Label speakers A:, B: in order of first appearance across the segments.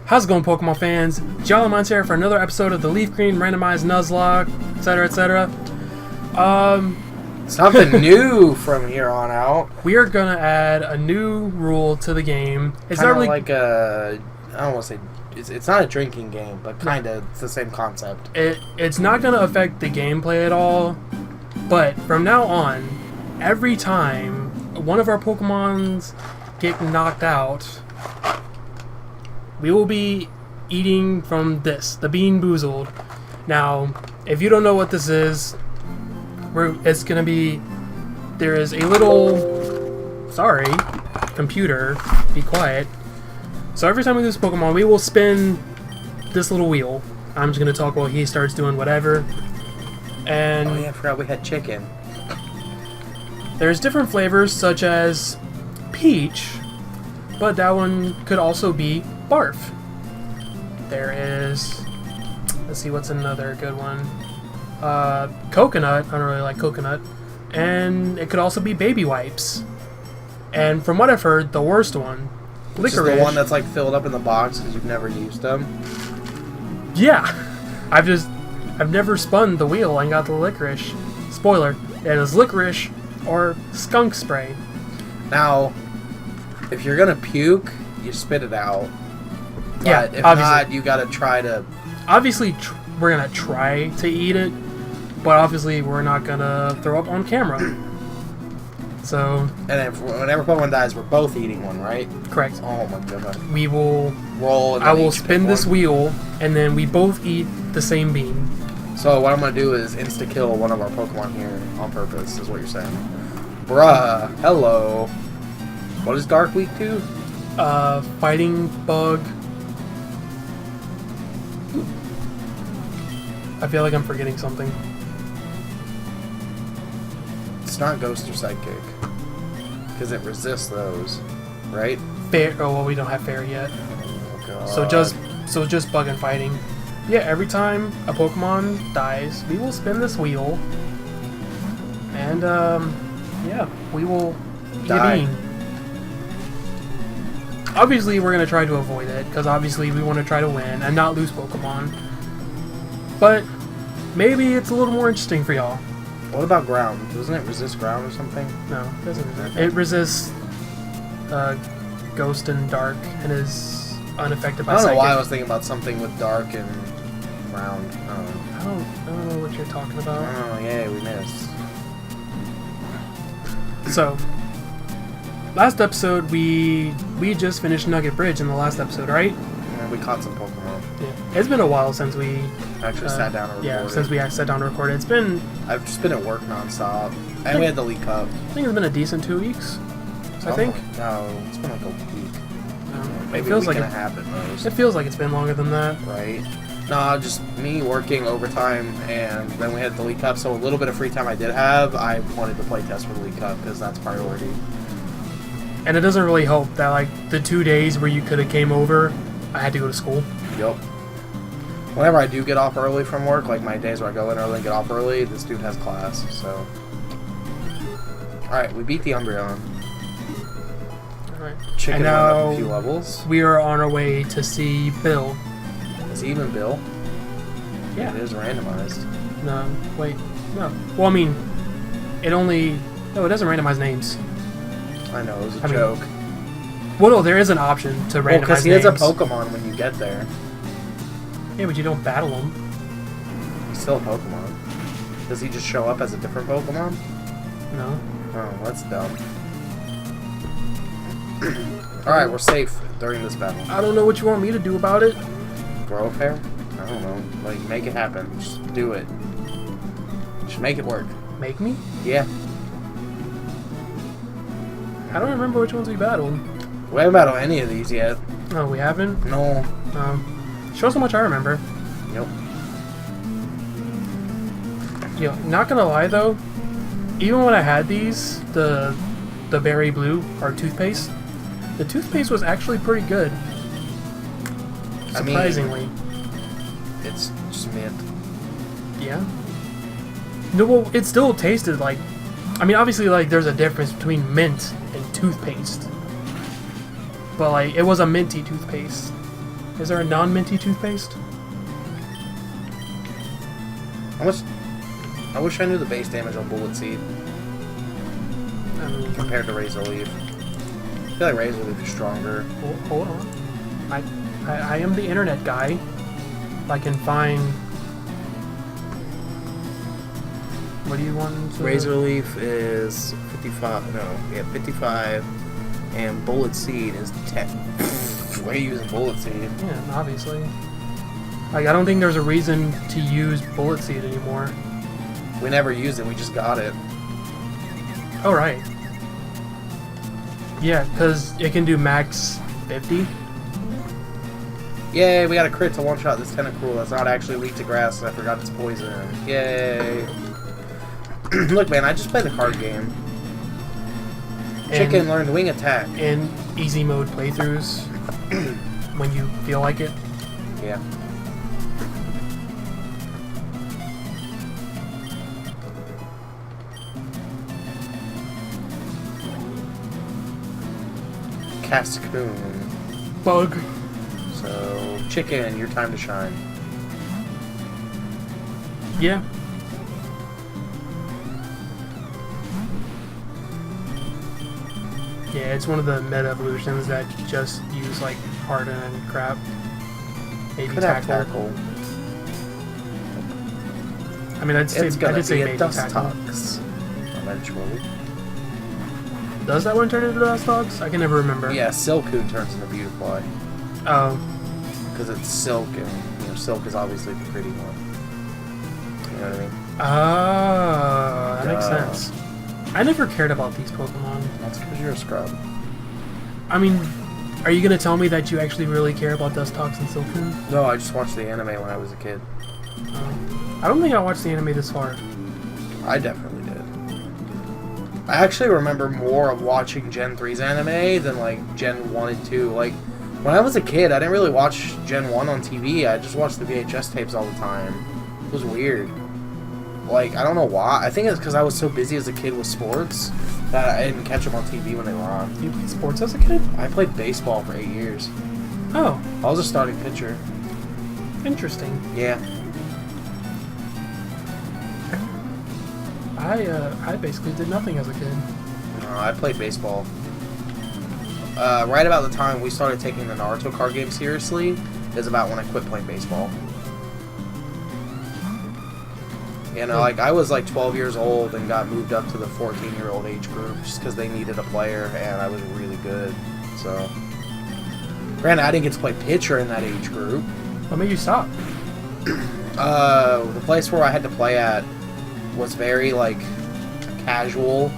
A: How's it going, Pokemon fans? JollyMonz here for another episode of the Leaf Green Randomized Nuzlocke, etc., etc.
B: Something new from here on out.
A: We are gonna add a new rule to the game.
B: It's not really like a, I don't want to say, it's not a drinking game, but kind of, it's the same concept.
A: It's not gonna affect the gameplay at all, but from now on, every time one of our Pokemons get knocked out, we will be eating from this, the bean Boozled. Now, if you don't know what this is, it's gonna be, there is a little, sorry, computer, be quiet. So every time we lose Pokemon, we will spin this little wheel. I'm just gonna talk while he starts doing whatever. And
B: oh yeah, I forgot we had chicken.
A: There's different flavors such as peach, but that one could also be barf. There is, let's see, what's another good one? Coconut. I don't really like coconut. And it could also be baby wipes. And from what I've heard, the worst one, licorice.
B: Which is the one that's like filled up in the box because you've never used them.
A: Yeah, I've never spun the wheel and got the licorice. Spoiler, it is licorice or skunk spray.
B: Now, if you're gonna puke, you spit it out. But
A: yeah,
B: if
A: obviously.
B: not, you gotta try to.
A: Obviously, we're gonna try to eat it, but obviously we're not gonna throw up on camera. So.
B: And whenever Pokemon dies, we're both eating one, right?
A: Correct.
B: Oh my god.
A: We will
B: roll. And
A: I will spin this wheel, and then we both eat the same bean.
B: So what I'm gonna do is insta kill one of our Pokemon here on purpose. Is what you're saying, bruh? Hello. What is Dark weak to?
A: Fighting bug. I feel like I'm forgetting something.
B: It's not Ghost or Psychic. Because it resists those, right?
A: Fair. Oh well, we don't have fair yet.
B: Oh god.
A: So just bug and fighting. Yeah, every time a Pokemon dies, we will spin this wheel, and yeah, we will eat a bean. Obviously, we're gonna try to avoid it because obviously we want to try to win and not lose Pokemon. But maybe it's a little more interesting for y'all.
B: What about ground? Doesn't it resist ground or something?
A: No, it doesn't. It resists Ghost and Dark and is unaffected by
B: I don't know
A: Psychic.
B: why I was thinking about something with Dark and ground.
A: I don't know what you're talking about.
B: Oh, yeah, we missed.
A: So, last episode we just finished Nugget Bridge in the last episode, right?
B: Yeah, we caught some Pokemon.
A: Yeah. It's been a while since we
B: Actually sat down and recorded.
A: Yeah, since we sat down to record it. It's been...
B: I've just been at work nonstop. And we had the League Cup.
A: I think it's been a decent 2 weeks. I think.
B: No, it's been like a week. Maybe
A: it feels
B: a week
A: like
B: and a half at most.
A: It feels like it's been longer than that.
B: Right. No, just me working overtime, and then we had the League Cup, so a little bit of free time I did have, I wanted to play test for the League Cup, because that's priority.
A: And it doesn't really help that, like, the 2 days where you could have came over, I had to go to school.
B: Yup. Whenever I do get off early from work, like my days where I go in early and get off early, this dude has class, so... Alright, we beat the Umbreon.
A: Alright.
B: Chicken
A: and
B: went
A: now
B: up a few levels.
A: We are on our way to see Bill.
B: Is he even Bill?
A: Yeah.
B: It is randomized.
A: No, wait. No. Well, I mean, it only... No, it doesn't randomize names.
B: I know, it was a joke.
A: Well, no, there is an option to randomize names.
B: Because he has a Pokemon when you get there.
A: Yeah, but you don't battle him.
B: He's still a Pokemon. Does he just show up as a different Pokemon?
A: No.
B: Oh, that's dumb. Alright, we're safe during this battle.
A: I don't know what you want me to do about it.
B: Grow a pair? I don't know. Like, make it happen. Just do it. Just make it work.
A: Make me?
B: Yeah.
A: I don't remember which ones we battled.
B: We haven't battled any of these yet.
A: No, we haven't?
B: No.
A: Shows how much I remember.
B: Yep.
A: Yo, not gonna lie though, even when I had these, the berry blue, or toothpaste, the toothpaste was actually pretty good. Surprisingly.
B: It's just mint.
A: Yeah. No, well, it still tasted like... I mean, obviously, like, there's a difference between mint and toothpaste. But, like, it was a minty toothpaste. Is there a non-minty toothpaste?
B: I wish I knew the base damage on Bullet Seed compared to Razor Leaf. I feel like Razor Leaf is stronger.
A: Hold on. I am the internet guy. I can find... What do you want to...
B: Razor Leaf is 55. No, yeah, 55. And Bullet Seed is 10. Why are you using Bullet Seed?
A: Yeah, obviously. Like, I don't think there's a reason to use Bullet Seed anymore.
B: We never used it, we just got it.
A: Oh, right. Yeah, because it can do max 50.
B: Yay, we got a crit to one-shot this Tentacruel that's not actually weak to grass, so I forgot it's poison. Yay. Look, man, I just played the card game. Chicken learned wing attack.
A: In easy mode playthroughs, when you feel like it.
B: Yeah. Cascoon.
A: Bug.
B: So, Chicken, your time to shine.
A: Yeah. Yeah, it's one of the meta evolutions that just use like Harden and crap. Maybe tackle. I mean, I'd say maybe tackle.
B: Eventually.
A: Does that one turn into Dustox? I can never remember.
B: Yeah, Silcoon turns into Beautifly.
A: Oh.
B: Because it's silk, and you know, silk is obviously the pretty one. You know what I mean?
A: Oh, that makes sense. I never cared about these Pokemon.
B: That's because you're a scrub.
A: I mean, are you gonna tell me that you actually really care about Dustox and Silcoon?
B: No, I just watched the anime when I was a kid.
A: I don't think I watched the anime this far.
B: I definitely did. I actually remember more of watching Gen 3's anime than like Gen 1 and 2. Like, when I was a kid, I didn't really watch Gen 1 on TV. I just watched the VHS tapes all the time. It was weird. Like, I don't know why. I think it's because I was so busy as a kid with sports that I didn't catch them on TV when they were on.
A: You played sports as a kid?
B: I played baseball for 8 years.
A: Oh.
B: I was a starting pitcher.
A: Interesting.
B: Yeah.
A: I basically did nothing as a kid.
B: No, I played baseball. Right about the time we started taking the Naruto card game seriously is about when I quit playing baseball. You know, like, I was like 12 years old and got moved up to the 14-year-old age group just because they needed a player, and I was really good. So, granted, I didn't get to play pitcher in that age group.
A: What made you stop?
B: The place where I had to play at was very, like, casual,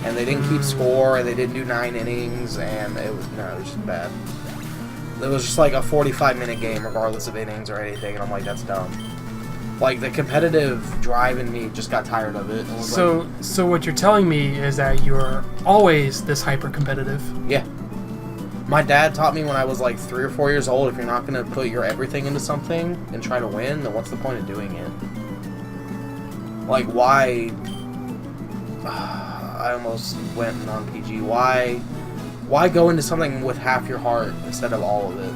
B: and they didn't keep score, and they didn't do 9 innings, and it was just bad. It was just like a 45-minute game regardless of innings or anything, and I'm like, that's dumb. Like, the competitive drive in me just got tired of it.
A: So what you're telling me is that you're always this hyper-competitive.
B: Yeah. My dad taught me when I was like 3 or 4 years old, if you're not going to put your everything into something and try to win, then what's the point of doing it? Like, why... I almost went non-PG. Why go into something with half your heart instead of all of it?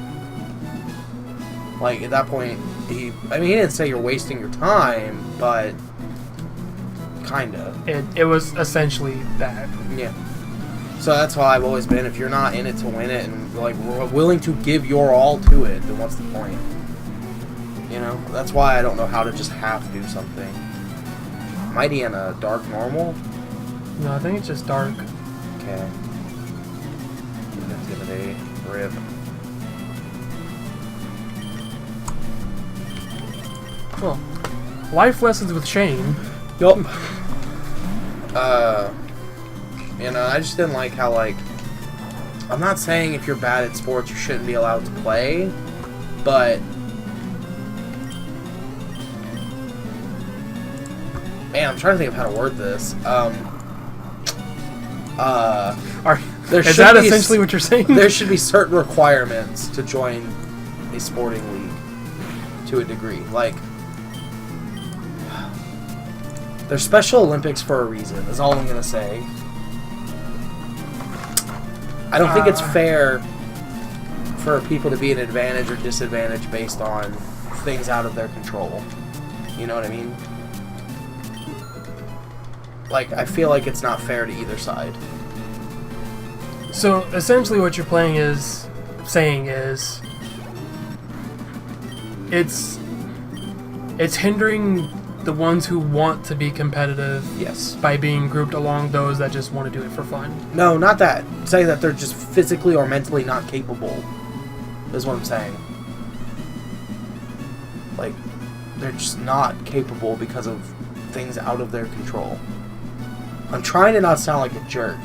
B: Like, at that point, he didn't say you're wasting your time, but kinda.
A: It was essentially that.
B: Yeah. So that's how I've always been. If you're not in it to win it and like willing to give your all to it, then what's the point? You know? That's why I don't know how to just half do something. Mighty and a dark normal?
A: No, I think it's just dark.
B: Okay. Intimidate. Rip.
A: Well, life lessons with Shane.
B: Yup. You know, I just didn't like how, like, I'm not saying if you're bad at sports you shouldn't be allowed to play, but man, I'm trying to think of how to word this.
A: Is that essentially what you're saying?
B: There should be certain requirements to join a sporting league to a degree. Like, there's Special Olympics for a reason, is all I'm going to say. I don't think it's fair for people to be an advantage or disadvantage based on things out of their control. You know what I mean? Like, I feel like it's not fair to either side.
A: So essentially what you're saying is it's hindering the ones who want to be competitive,
B: Yes.
A: by being grouped along those that just want to do it for fun.
B: No, not that. Say that they're just physically or mentally not capable, is what I'm saying. Like, they're just not capable because of things out of their control. I'm trying to not sound like a jerk.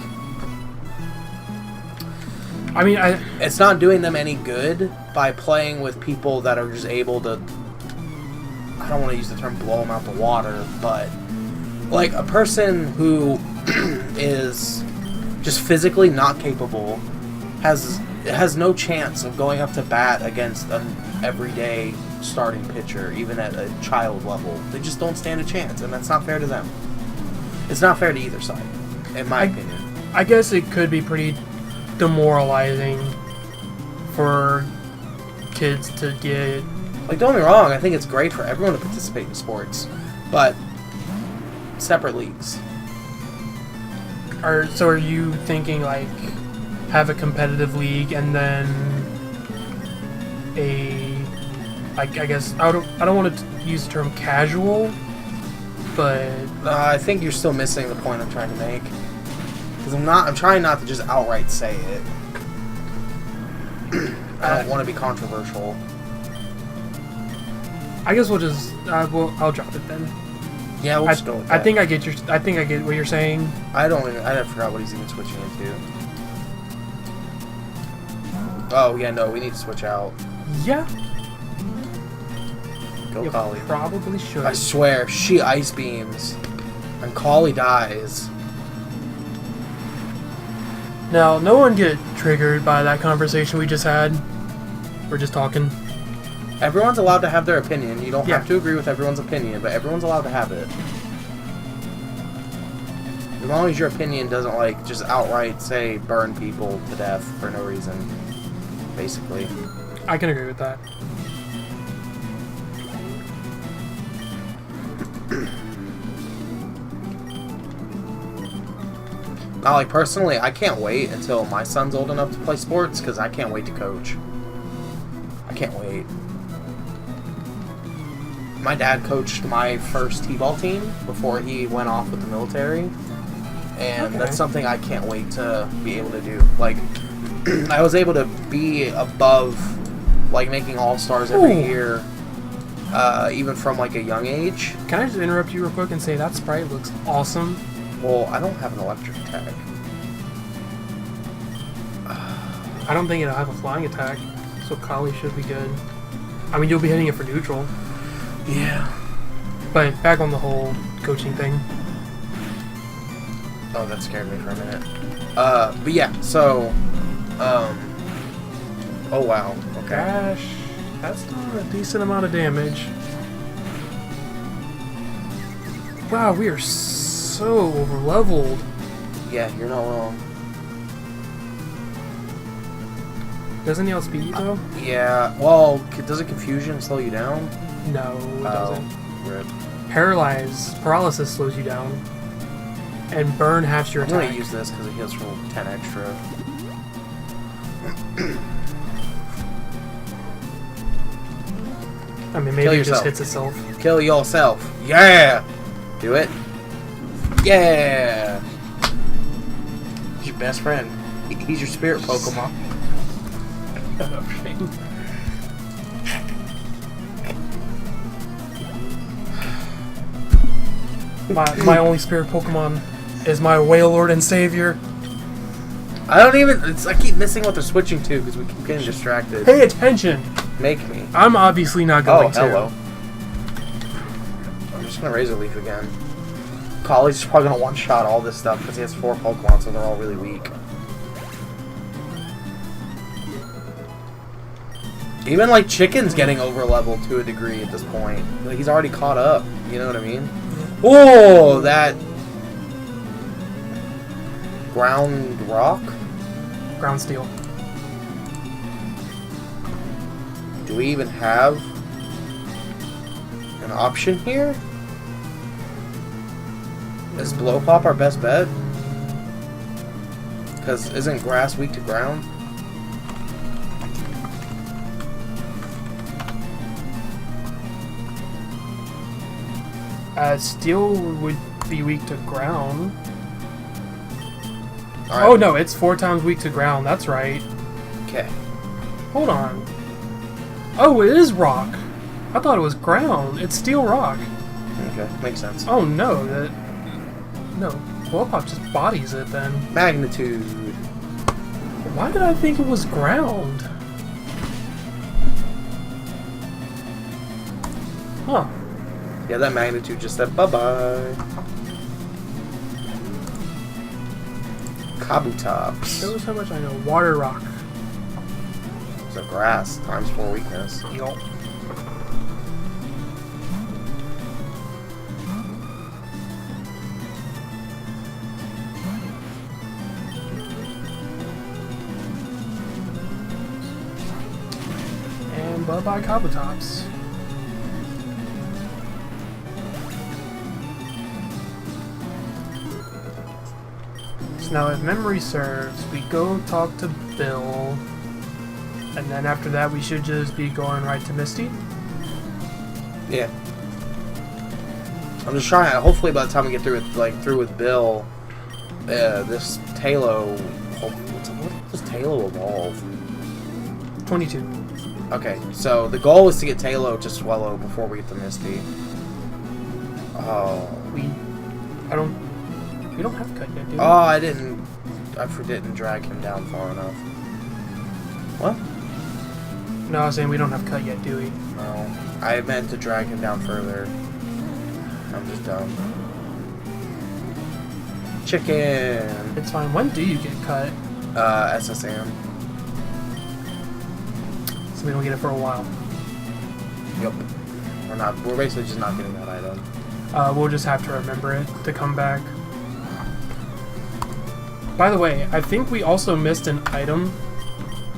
A: I mean,
B: It's not doing them any good by playing with people that are just able to, I don't want to use the term blow them out the water, but like a person who is just physically not capable has no chance of going up to bat against an everyday starting pitcher, even at a child level. They just don't stand a chance, and that's not fair to them. It's not fair to either side, in my opinion.
A: I guess it could be pretty demoralizing for kids to get...
B: Like, don't get me wrong, I think it's great for everyone to participate in sports, but separate leagues.
A: So are you thinking, like, have a competitive league and then I guess, I don't want to use the term casual, but...
B: I think you're still missing the point I'm trying to make. Because I'm trying not to just outright say it. I don't want to be controversial.
A: I guess we'll just, I'll drop it then.
B: Yeah, we'll just go with that.
A: I think I get what you're saying.
B: I forgot what he's even switching into. Oh, yeah, no, we need to switch out.
A: Yeah.
B: Go
A: You
B: Collie.
A: probably should.
B: I swear, she ice beams. And Collie dies.
A: Now, no one get triggered by that conversation we just had. We're just talking.
B: Everyone's allowed to have their opinion. You don't
A: Yeah.
B: have to agree with everyone's opinion, but everyone's allowed to have it. As long as your opinion doesn't, like, just outright say burn people to death for no reason. Basically.
A: I can agree with that.
B: Now, like, personally, I can't wait until my son's old enough to play sports, because I can't wait to coach. I can't wait. My dad coached my first t-ball team before he went off with the military, and
A: Okay.
B: that's something I can't wait to be able to do. Like, I was able to be above, like, making all-stars every
A: Ooh.
B: year, even from, like, a young age.
A: Can I just interrupt you real quick and say that Sprite looks awesome?
B: Well, I don't have an electric attack.
A: I don't think it'll have a flying attack, so Collie should be good. I mean, you'll be hitting it for neutral.
B: Yeah.
A: But back on the whole coaching thing.
B: Oh, that scared me for a minute. But yeah, so, oh wow, okay.
A: Gosh, that's done a decent amount of damage. Wow, we are so over-leveled.
B: Yeah, you're not wrong.
A: Doesn't he outspeed you, though?
B: Yeah, well, does a confusion slow you down?
A: No, it doesn't.
B: Rip.
A: Paralysis slows you down. And burn halves your
B: I'm
A: attack.
B: gonna use this because it heals for 10 extra.
A: I mean, maybe
B: Kill
A: it just
B: yourself.
A: hits itself.
B: Kill yourself. Yeah! Do it. Yeah! He's your best friend. He's your spirit Pokemon.
A: My only spirit Pokemon is my Wailord and Savior.
B: I don't even... I keep missing what they're switching to because we keep getting distracted.
A: Pay attention!
B: Make me.
A: I'm obviously not going to.
B: Hello. I'm just gonna Razor Leaf again. Collie's probably gonna one-shot all this stuff because he has 4 Pokemon, so they're all really weak. Even, like, Chicken's getting over-leveled to a degree at this point. Like, he's already caught up, you know what I mean? Oh, that... Ground Rock?
A: Ground Steel.
B: Do we even have an option here? Is Blow Pop our best bet? Because isn't grass weak to ground?
A: Steel would be weak to ground.
B: Right.
A: Oh no, it's 4 times weak to ground. That's right.
B: Okay.
A: Hold on. Oh, it is rock. I thought it was ground. It's steel rock.
B: Okay, makes sense.
A: Oh no, no. Blow Pop just bodies it then.
B: Magnitude.
A: Why did I think it was ground? Huh.
B: Yeah, that magnitude just said bye-bye. Kabutops.
A: Shows how much I know. Water rock.
B: So grass times 4 weakness.
A: Yup. And bye-bye Kabutops. So now if memory serves, we go talk to Bill. And then after that, we should just be going right to Misty.
B: Yeah. I'm just trying. Hopefully, by the time we get through with Bill, this Talo. What does Talo evolve?
A: 22.
B: Okay, so the goal is to get Talo to Swallow before we get to Misty. Oh.
A: We don't have cut yet, do we?
B: Oh, I didn't drag him down far enough. What?
A: No, I was saying we don't have cut yet, do we?
B: No. I meant to drag him down further. I'm just dumb. Chicken!
A: It's fine. When do you get cut?
B: SSM.
A: So we don't get it for a while.
B: Yep. We're basically just not getting that item.
A: We'll just have to remember it to come back. By the way, I think we also missed an item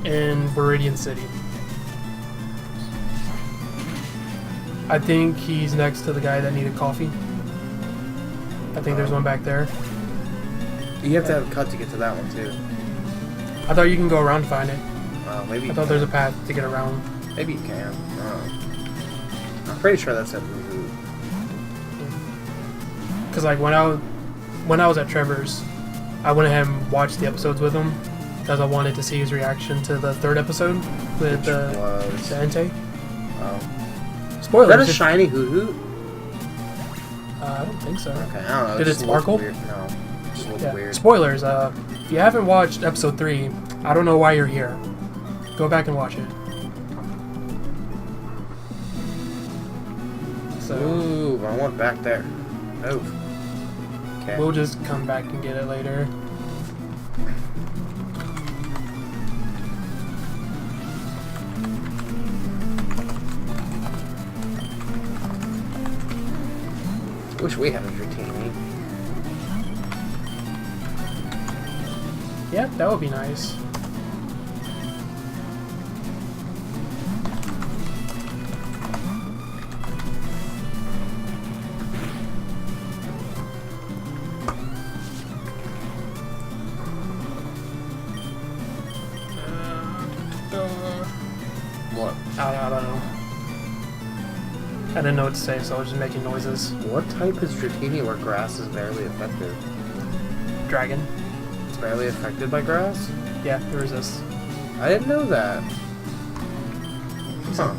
A: in Viridian City. I think he's next to the guy that needed coffee. I think there's one back there.
B: You have to have a cut to get to that one, too.
A: I thought you can go around to find it.
B: Maybe you
A: I thought there's a path to get around.
B: Maybe you can. I'm pretty sure that's at Boozled.
A: Because like when I was at Trevor's, I went ahead and watched the episodes with him because I wanted to see his reaction to the 3rd episode with the Entei. Spoilers.
B: Is that a shiny Hoo-Hoo?
A: I don't think so.
B: Okay, I don't know.
A: Did it sparkle?
B: No, it just looked weird.
A: Spoilers. If you haven't watched episode 3, I don't know why you're here. Go back and watch it. So
B: Ooh, I want back there. Oh. Okay.
A: we'll just come back and get it later.
B: Wish we had a Dratini.
A: Yeah, that would be nice.
B: What?
A: I don't know. I didn't know what to say, so I was just making noises.
B: What type is Dratini where grass is barely effective?
A: Dragon.
B: It's barely affected by grass?
A: Yeah, it resists.
B: I didn't know that. Huh.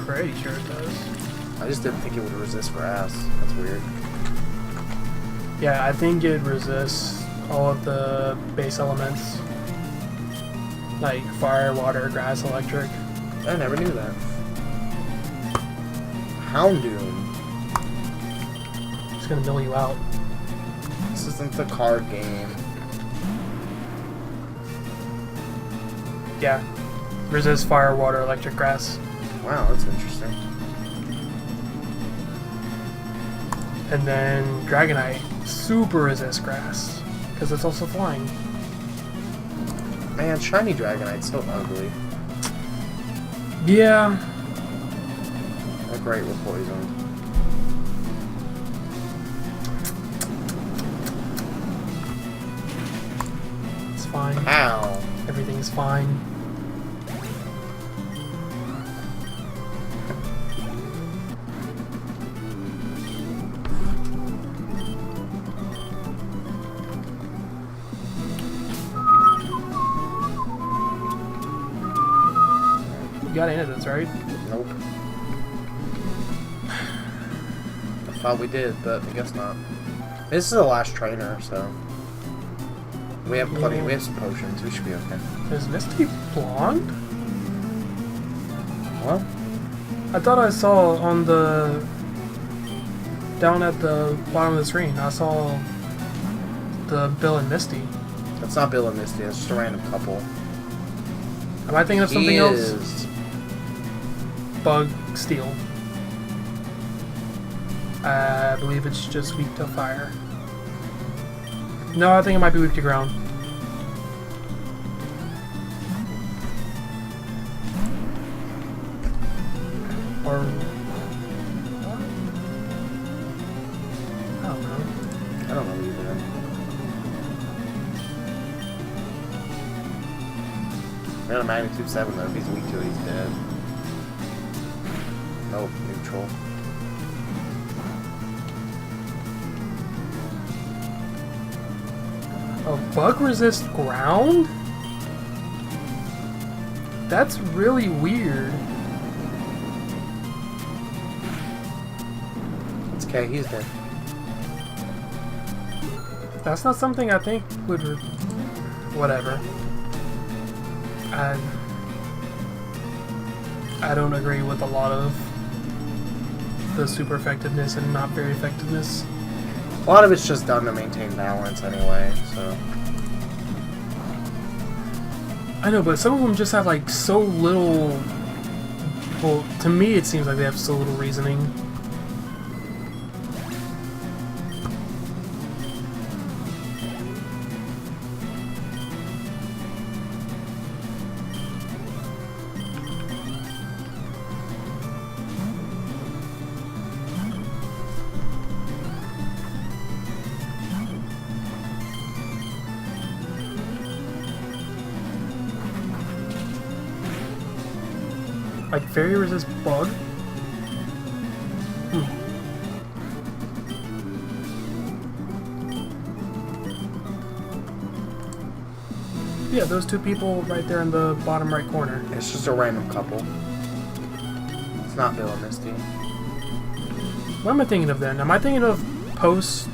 A: Pretty sure it does.
B: I just didn't think it would resist grass. That's weird.
A: Yeah, I think it resists all of the base elements. Like fire, water, grass, electric.
B: I never knew that. Houndoom.
A: It's gonna mill you out.
B: This isn't the card game.
A: Yeah. Resists fire, water, electric, grass.
B: Wow, that's interesting.
A: And then Dragonite super resists grass. Because it's also flying.
B: Man, shiny Dragonite's so ugly.
A: Yeah.
B: They're great with poison.
A: It's fine.
B: Ow.
A: Everything's fine. You got antidotes, right?
B: Nope. I thought we did, but I guess not. This is the last trainer, so we have plenty.
A: Yeah.
B: We have some potions. We should be okay.
A: Is Misty blonde?
B: What?
A: I thought I saw on the... down at the bottom of the screen, I saw the Bill and Misty.
B: That's not Bill and Misty. That's just a random couple.
A: Am I thinking of something
B: He
A: else?
B: is...
A: Bug Steel. I believe it's just weak to fire. No, I think it might be weak to ground. Or... I don't know.
B: I don't know either. We're at a magnitude 7 though. If he's weak to it, he's dead. Nope, neutral.
A: Oh, bug resist ground? That's really weird.
B: It's okay, he's dead.
A: That's not something I think would... Whatever. I don't agree with a lot of the super effectiveness and not very effectiveness.
B: A lot of it's just done to maintain balance anyway, so...
A: I know, but some of them just have like so little... Well, to me it seems like they have so little reasoning. Like fairy resist bug? Yeah, those two people right there in the bottom right corner.
B: It's just a random couple. It's not Bill and Misty.
A: What am I thinking of then? Am I thinking of post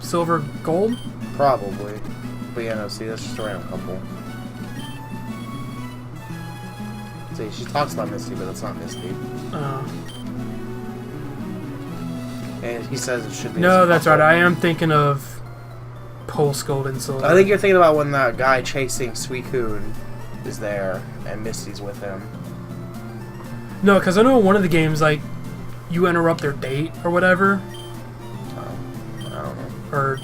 A: silver gold?
B: Probably. But yeah, no, see, that's just a random couple. See, she talks about Misty, but that's not Misty. And he says it should be...
A: No, that's right. I am thinking of post gold and silver.
B: I think you're thinking about when that guy chasing Suicune is there, and Misty's with him.
A: No, because I know in one of the games, like, you interrupt their date or whatever.
B: I don't know.
A: Or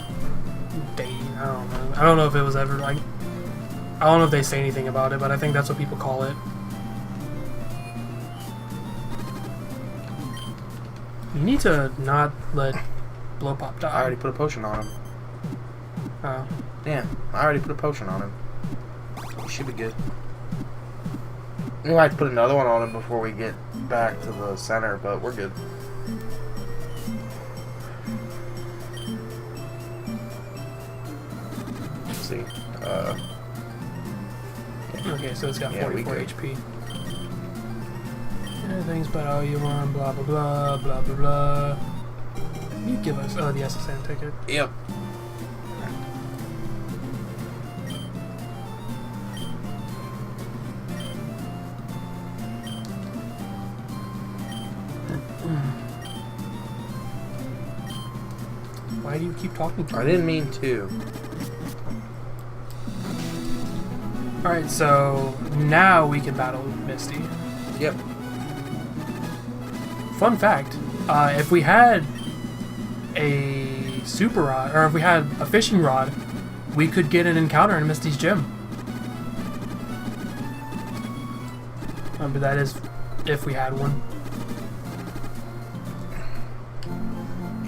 A: date, I don't know. I don't know if it was ever, like... I don't know if they say anything about it, but I think that's what people call it. You need to not let Blow Pop die.
B: I already put a potion on him.
A: Oh.
B: Yeah, I already put a potion on him. He should be good. We might have to put another one on him before we get back to the center, but we're good. Let's see.
A: Okay, so it's got
B: Yeah,
A: 44
B: we good.
A: HP. Everything's but all you want, blah blah blah, blah blah blah. You give us, the SSN ticket.
B: Yep.
A: Why do you keep talking to me?
B: I didn't mean to.
A: Alright, so now we can battle Misty.
B: Yep.
A: Fun fact, if we had a super rod, or if we had a fishing rod, we could get an encounter in Misty's gym. But that is if we had one.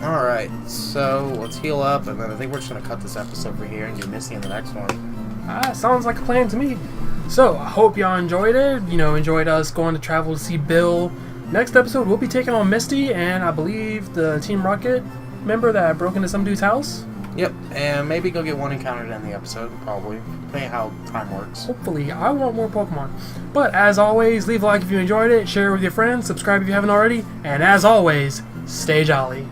B: Alright, so let's heal up, and then I think we're just going to cut this episode for here and do Misty in the next one.
A: Sounds like a plan to me. So, I hope y'all enjoyed it. You know, enjoyed us going to travel to see Bill. Next episode, we'll be taking on Misty and I believe the Team Rocket member that broke into some dude's house.
B: Yep, and maybe go get one encounter to end the episode, probably. Depending how time works.
A: Hopefully, I want more Pokemon. But as always, leave a like if you enjoyed it, share it with your friends, subscribe if you haven't already, and as always, stay jolly.